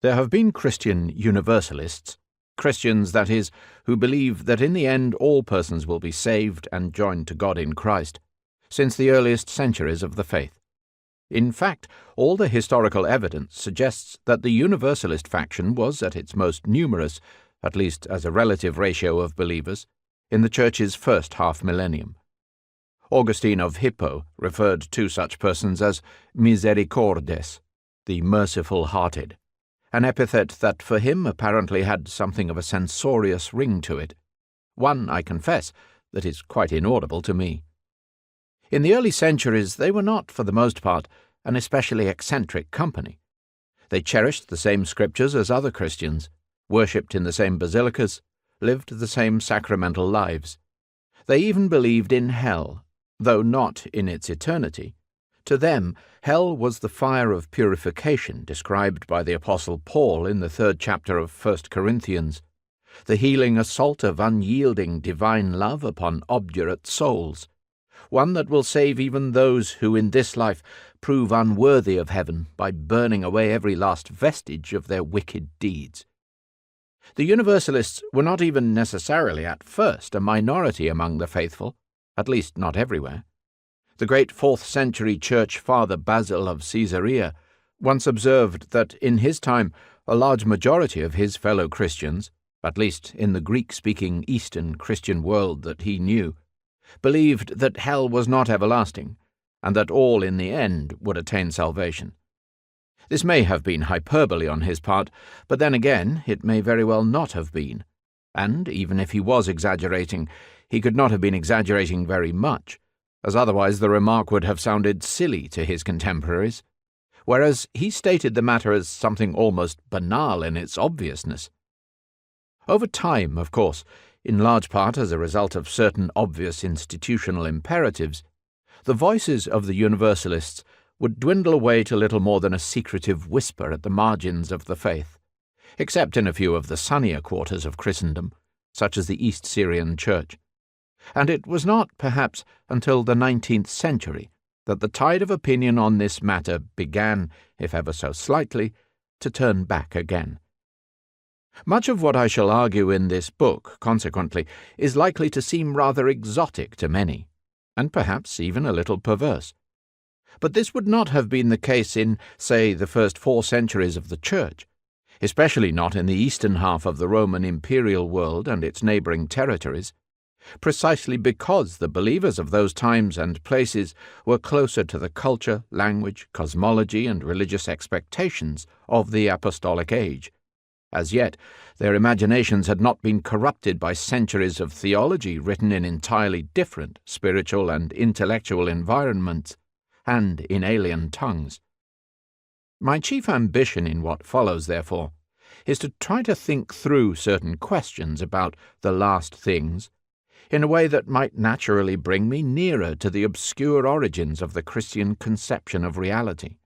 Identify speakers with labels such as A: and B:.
A: There have been Christian universalists, Christians, that is, who believe that in the end all persons will be saved and joined to God in Christ, since the earliest centuries of the faith. In fact, all the historical evidence suggests that the Universalist faction was at its most numerous, at least as a relative ratio of believers, in the Church's first half-millennium. Augustine of Hippo referred to such persons as misericordes, the merciful-hearted, an epithet that for him apparently had something of a censorious ring to it, one, I confess, that is quite inaudible to me. In the early centuries they were not, for the most part, an especially eccentric company. They cherished the same scriptures as other Christians, worshipped in the same basilicas, lived the same sacramental lives. They even believed in hell, though not in its eternity. To them, hell was the fire of purification described by the Apostle Paul in the 3rd chapter of 1 Corinthians, the healing assault of unyielding divine love upon obdurate souls, one that will save even those who in this life prove unworthy of heaven by burning away every last vestige of their wicked deeds. The Universalists were not even necessarily at first a minority among the faithful, at least not everywhere. The great 4th century church father Basil of Caesarea once observed that in his time a large majority of his fellow Christians, at least in the Greek-speaking Eastern Christian world that he knew, believed that hell was not everlasting, and that all in the end would attain salvation. This may have been hyperbole on his part, but then again it may very well not have been, and even if he was exaggerating, he could not have been exaggerating very much, as otherwise the remark would have sounded silly to his contemporaries, whereas he stated the matter as something almost banal in its obviousness. Over time, of course, in large part as a result of certain obvious institutional imperatives, the voices of the Universalists would dwindle away to little more than a secretive whisper at the margins of the faith, except in a few of the sunnier quarters of Christendom, such as the East Syrian Church. And it was not, perhaps, until the 19th century that the tide of opinion on this matter began, if ever so slightly, to turn back again. Much of what I shall argue in this book, consequently, is likely to seem rather exotic to many, and perhaps even a little perverse. But this would not have been the case in, say, the first 4 centuries of the Church, especially not in the eastern half of the Roman imperial world and its neighbouring territories, precisely because the believers of those times and places were closer to the culture, language, cosmology, and religious expectations of the apostolic age. As yet, their imaginations had not been corrupted by centuries of theology written in entirely different spiritual and intellectual environments, and in alien tongues. My chief ambition in what follows, therefore, is to try to think through certain questions about the last things in a way that might naturally bring me nearer to the obscure origins of the Christian conception of reality.